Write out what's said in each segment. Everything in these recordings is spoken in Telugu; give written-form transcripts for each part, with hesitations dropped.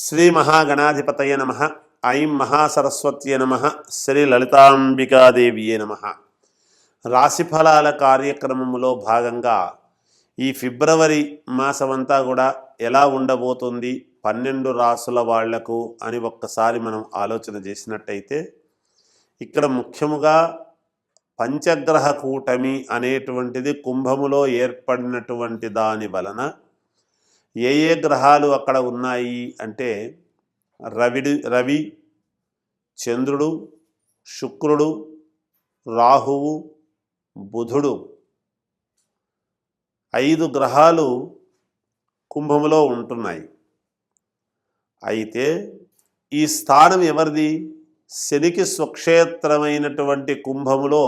శ్రీ మహాగణాధిపతయ నమ. ఐం మహాసరస్వత్యే నమ. శ్రీ లలితాంబికాదేవియే నమ. రాశిఫలాల కార్యక్రమంలో భాగంగా ఈ ఫిబ్రవరి మాసమంతా కూడా ఎలా ఉండబోతుంది 12 రాసుల వాళ్లకు అని ఒక్కసారి మనం ఆలోచన చేసినట్టయితే, ఇక్కడ ముఖ్యముగా పంచగ్రహ కూటమి అనేటువంటిది కుంభములో ఏర్పడినటువంటి దాని వలన ఏ ఏ గ్రహాలు అక్కడ ఉన్నాయి అంటే రవి, చంద్రుడు, శుక్రుడు, రాహువు, బుధుడు 5 గ్రహాలు కుంభములో ఉంటున్నాయి. అయితే ఈ స్థానం ఎవరిది? శనికి స్వక్షేత్రమైనటువంటి కుంభములో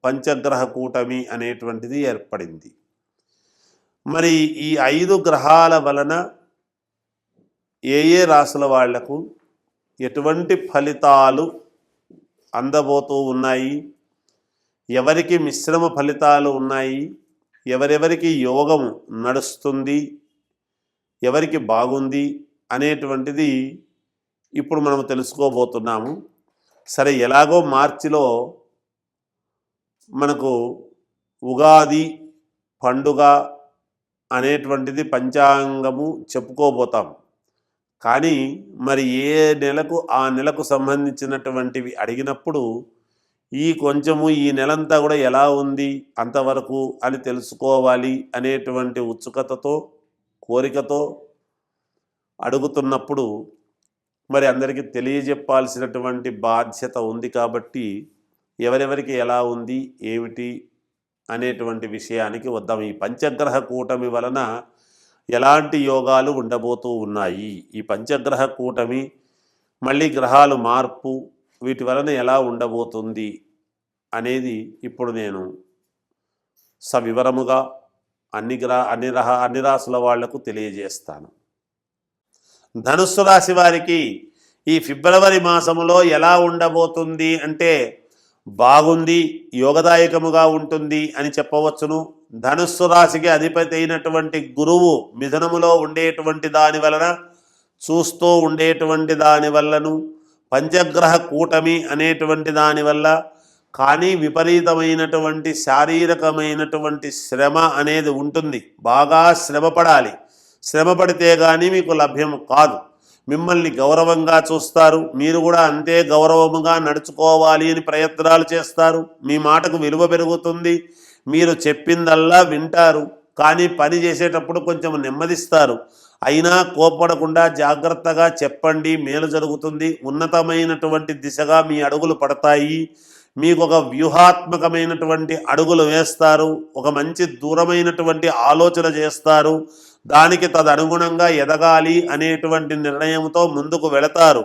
పంచగ్రహ కూటమి అనేటువంటిది ఏర్పడింది. మరి ఈ 5 గ్రహాల వలన ఏ ఏ రాసుల వాళ్లకు ఎటువంటి ఫలితాలు అందబోతూ ఉన్నాయి, ఎవరికి మిశ్రమ ఫలితాలు ఉన్నాయి, ఎవరెవరికి యోగం నడుస్తుంది, ఎవరికి బాగుంది అనేటువంటిది ఇప్పుడు మనం తెలుసుకోబోతున్నాము. సరే, ఎలాగో మార్చిలో మనకు ఉగాది పండుగ అనేటువంటిది పంచాంగము చెప్పుకోబోతాం. కానీ మరి ఏ నెలకు ఆ నెలకు సంబంధించినటువంటివి అడిగినప్పుడు కొంచెము ఈ నెలంతా కూడా ఎలా ఉంది అంతవరకు అని తెలుసుకోవాలి అనేటువంటి ఉత్సుకతతో కోరికతో అడుగుతున్నప్పుడు మరి అందరికీ తెలియజెప్పాల్సినటువంటి బాధ్యత ఉంది. కాబట్టి ఎవరెవరికి ఎలా ఉంది ఏమిటి అనేటువంటి విషయానికి వద్దాం. ఈ పంచగ్రహ కూటమి వలన ఎలాంటి యోగాలు ఉండబోతూ ఉన్నాయి, ఈ పంచగ్రహ కూటమి మళ్ళీ గ్రహాలు మార్పు వీటి వలన ఎలా ఉండబోతుంది అనేది ఇప్పుడు నేను సవివరముగా అన్ని రాసుల వాళ్లకు తెలియజేస్తాను. ధనుస్సు రాశి వారికి ఈ ఫిబ్రవరి మాసములో ఎలా ఉండబోతుంది అంటే బాగుంది, యోగదాయకముగా ఉంటుంది అని చెప్పవచ్చును. ధనుస్సు రాశికి అధిపతి అయినటువంటి గురువు మిథునములో ఉండేటువంటి దాని వలన, చూస్తూ ఉండేటువంటి దాని వల్లను, పంచగ్రహ కూటమి అనేటువంటి దానివల్ల కానీ విపరీతమైనటువంటి శారీరకమైనటువంటి శ్రమ అనేది ఉంటుంది. బాగా శ్రమపడాలి. శ్రమపడితే కానీ మీకు లభ్యం కాదు. మిమ్మల్ని గౌరవంగా చూస్తారు, మీరు కూడా అంతే గౌరవముగా నడుచుకోవాలి అని ప్రయత్నాలు చేస్తారు. మీ మాటకు విలువ పెరుగుతుంది. మీరు చెప్పిందల్లా వింటారు, కానీ పని చేసేటప్పుడు కొంచెం నెమ్మదిస్తారు. అయినా కోపడకుండా జాగ్రత్తగా చెప్పండి, మేలు జరుగుతుంది. ఉన్నతమైనటువంటి దిశగా మీ అడుగులు పడతాయి. మీకు ఒక వ్యూహాత్మకమైనటువంటి అడుగులు వేస్తారు. ఒక మంచి దూరమైనటువంటి ఆలోచన చేస్తారు. దానికి తదనుగుణంగా ఎదగాలి అనేటువంటి నిర్ణయంతో ముందుకు వెళతారు.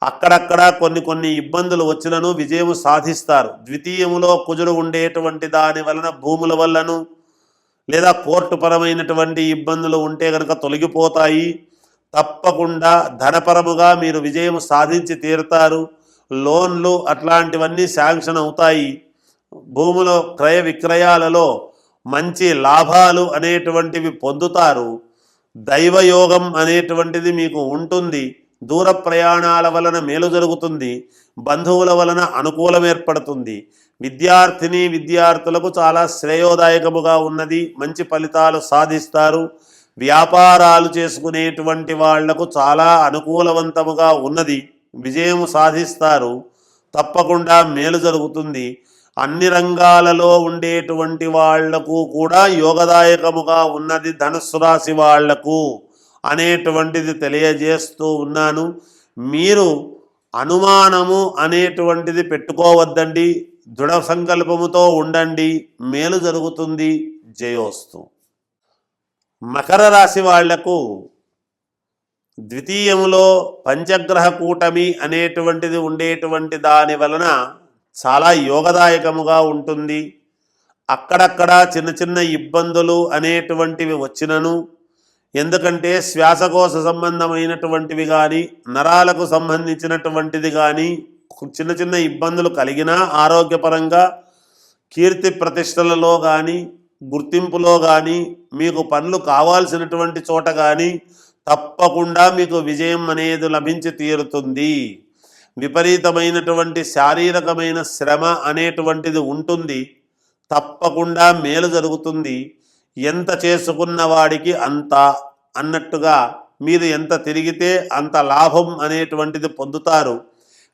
అక్కడక్కడ కొన్ని ఇబ్బందులు వచ్చినను విజయం సాధిస్తారు. ద్వితీయములో కుజుడు ఉండేటువంటి దాని వలన భూముల వల్లను లేదా కోర్టు పరమైనటువంటి ఇబ్బందులు ఉంటే కనుక తొలగిపోతాయి. తప్పకుండా ధనపరముగా మీరు విజయం సాధించి తీరుతారు. లోన్లు అట్లాంటివన్నీ శాంక్షన్ అవుతాయి. భూముల క్రయ విక్రయాలలో మంచి లాభాలు అనేటువంటివి పొందుతారు. దైవయోగం అనేటువంటిది మీకు ఉంటుంది. దూర ప్రయాణాల వలన మేలు జరుగుతుంది. బంధువుల వలన అనుకూలం ఏర్పడుతుంది. విద్యార్థులకు చాలా శ్రేయోదాయకముగా ఉన్నది. మంచి ఫలితాలు సాధిస్తారు. వ్యాపారాలు చేసుకునేటువంటి వాళ్లకు చాలా అనుకూలవంతముగా ఉన్నది. విజయం సాధిస్తారు. తప్పకుండా మేలు జరుగుతుంది. అన్ని రంగాలలో ఉండేటువంటి వాళ్లకు కూడా యోగదాయకముగా ఉన్నది ధనుస్సు రాశి వాళ్లకు అనేటువంటిది తెలియజేస్తూ ఉన్నాను. మీరు అనుమానము అనేటువంటిది పెట్టుకోవద్దండి. దృఢ సంకల్పముతో ఉండండి, మేలు జరుగుతుంది. జయోస్తు. మకర రాశి వాళ్లకు ద్వితీయములో పంచగ్రహ కూటమి అనేటువంటిది ఉండేటువంటి దాని వలన చాలా యోగదాయకముగా ఉంటుంది. అక్కడక్కడ చిన్న ఇబ్బందులు అనేటువంటివి వచ్చినను, ఎందుకంటే శ్వాసకోశ సంబంధమైనటువంటివి కానీ నరాలకు సంబంధించినటువంటిది కానీ చిన్న ఇబ్బందులు కలిగినా ఆరోగ్యపరంగా కీర్తి ప్రతిష్టలలో కానీ గుర్తింపులో కానీ మీకు పనులు కావాల్సినటువంటి చోట కానీ తప్పకుండా మీకు విజయం అనేది లభించి తీరుతుంది. విపరీతమైనటువంటి శారీరకమైన శ్రమ అనేటువంటిది ఉంటుంది, తప్పకుండా మేలు జరుగుతుంది. ఎంత చేసుకున్న వాడికి అంత అన్నట్టుగా మీరు ఎంత తిరిగితే అంత లాభం అనేటువంటిది పొందుతారు.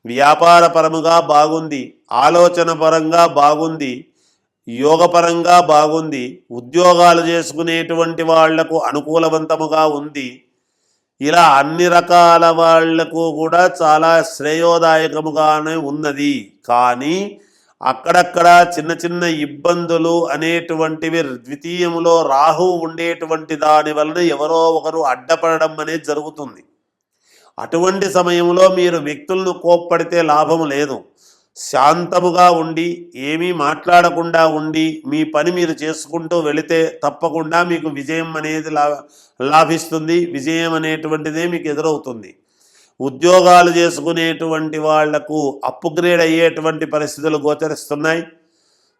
వ్యాపారపరముగా బాగుంది, ఆలోచన పరంగా బాగుంది, యోగపరంగా బాగుంది, ఉద్యోగాలు చేసుకునేటువంటి వాళ్లకు అనుకూలవంతముగా ఉంది. ఇలా అన్ని రకాల వాళ్లకు కూడా చాలా శ్రేయోదాయకముగానే ఉన్నది. కానీ అక్కడక్కడ చిన్న చిన్న ఇబ్బందులు అనేటువంటివి ద్వితీయములో రాహువు ఉండేటువంటి దాని వలన ఎవరో ఒకరు అడ్డపడడం అనేది జరుగుతుంది. అటువంటి సమయంలో మీరు వ్యక్తులను కోప్పడితే లాభం లేదు. శాంతముగా ఉండి ఏమీ మాట్లాడకుండా ఉండి మీ పని మీరు చేసుకుంటూ వెళితే తప్పకుండా మీకు విజయం అనేది లాభిస్తుంది. విజయం అనేటువంటిదే మీకు ఎదురవుతుంది. ఉద్యోగాలు చేసుకునేటువంటి వాళ్లకు అప్గ్రేడ్ అయ్యేటువంటి పరిస్థితులు గోచరిస్తున్నాయి.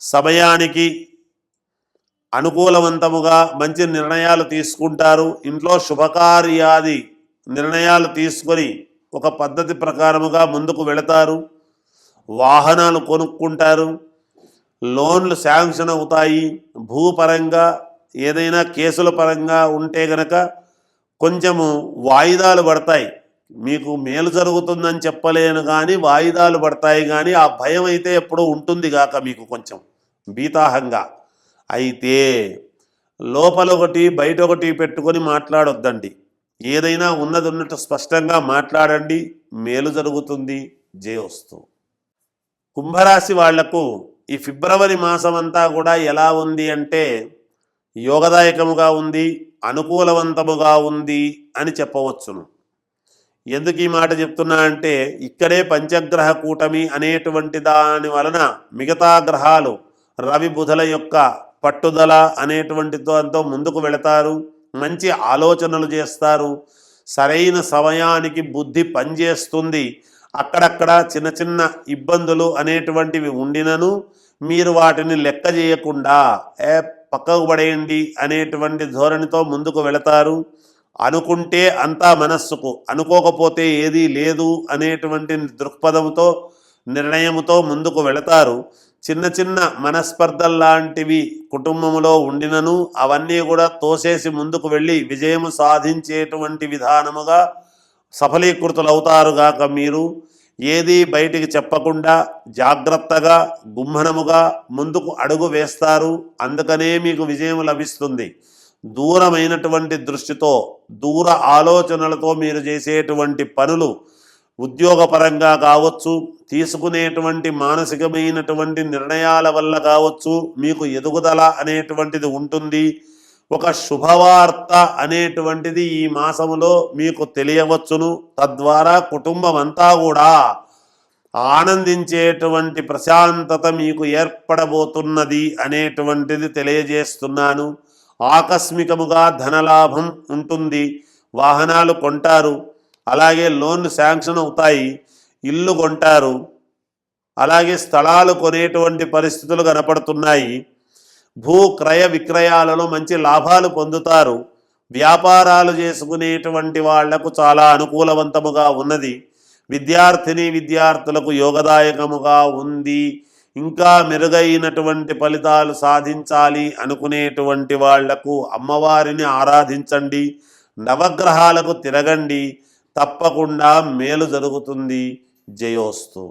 సమయానికి అనుకూలవంతముగా మంచి నిర్ణయాలు తీసుకుంటారు. ఇంట్లో శుభకార్యాది నిర్ణయాలు తీసుకొని ఒక పద్ధతి ప్రకారముగా ముందుకు వెళతారు. వాహనాలు కొనుక్కుంటారు, లోన్లు శాంక్షన్ అవుతాయి. భూపరంగా ఏదైనా కేసుల పరంగా ఉంటే గనక కొంచెము వాయిదాలు పడతాయి. మీకు మేలు జరుగుతుందని చెప్పలేను కానీ వాయిదాలు పడతాయి. కానీ ఆ భయం అయితే ఎప్పుడూ ఉంటుంది గాక మీకు కొంచెం భీతాహంగా. అయితే లోపల ఒకటి బయట ఒకటి పెట్టుకొని మాట్లాడొద్దండి. ఏదైనా ఉన్నది ఉన్నట్టు స్పష్టంగా మాట్లాడండి, మేలు జరుగుతుంది. జయోస్తు. కుంభరాశి వాళ్లకు ఈ ఫిబ్రవరి మాసం అంతా కూడా ఎలా ఉంది అంటే యోగదాయకముగా ఉంది, అనుకూలవంతముగా ఉంది అని చెప్పవచ్చును. ఎందుకు ఈ మాట చెప్తున్నా అంటే ఇక్కడే పంచగ్రహ కూటమి అనేటువంటి దాని వలన మిగతా గ్రహాలు రవి బుధల యొక్క పట్టుదల అనేటువంటి దాంతో ముందుకు వెళతారు. మంచి ఆలోచనలు చేస్తారు. సరైన సమయానికి బుద్ధి పనిచేస్తుంది. అక్కడక్కడ చిన్న చిన్న ఇబ్బందులు అనేటువంటివి ఉండినను మీరు వాటిని లెక్క చేయకుండా పక్కకు పడేయండి అనేటువంటి ధోరణితో ముందుకు వెళతారు. అనుకుంటే అంతా మనస్సుకు, అనుకోకపోతే ఏదీ లేదు అనేటువంటి దృక్పథంతో నిర్ణయంతో ముందుకు వెళతారు. చిన్న చిన్న మనస్పర్ధల్లాంటివి కుటుంబంలో ఉండినను అవన్నీ కూడా తోసేసి ముందుకు వెళ్ళి విజయము సాధించేటువంటి విధానముగా సఫలీకృతులవుతారుగాక. మీరు ఏది బయటికి చెప్పకుండా జాగ్రత్తగా గుమ్మనముగా ముందుకు అడుగు వేస్తారు. అందుకనే మీకు విజయం లభిస్తుంది. దూరమైనటువంటి దృష్టితో, దూర ఆలోచనలతో మీరు చేసేటువంటి పనులు ఉద్యోగపరంగా కావచ్చు, తీసుకునేటువంటి మానసికమైనటువంటి నిర్ణయాల వల్ల కావచ్చు, మీకు ఎదుగుదల అనేటువంటిది ఉంటుంది. ఒక శుభవార్త అనేటువంటిది ఈ మాసములో మీకు తెలియవచ్చును. తద్వారా కుటుంబం అంతా కూడా ఆనందించేటువంటి ప్రశాంతత మీకు ఏర్పడబోతున్నది అనేటువంటిది తెలియజేస్తున్నాను. ఆకస్మికముగా ధనలాభం ఉంటుంది. వాహనాలు కొంటారు, అలాగే లోన్లు శాంక్షన్ అవుతాయి. ఇల్లు కొంటారు, అలాగే స్థలాలు కొనేటువంటి పరిస్థితులు కనపడుతున్నాయి. భూ క్రయ విక్రయాలలో మంచి లాభాలు పొందుతారు. వ్యాపారాలు చేసుకునేటువంటి వాళ్లకు చాలా అనుకూలవంతముగా ఉన్నది. విద్యార్థులకు యోగదాయకముగా ఉంది. ఇంకా మెరుగైనటువంటి ఫలితాలు సాధించాలి అనుకునేటువంటి వాళ్లకు అమ్మవారిని ఆరాధించండి, నవగ్రహాలకు తిరగండి, తప్పకుండా మేలు జరుగుతుంది. జయోస్తు.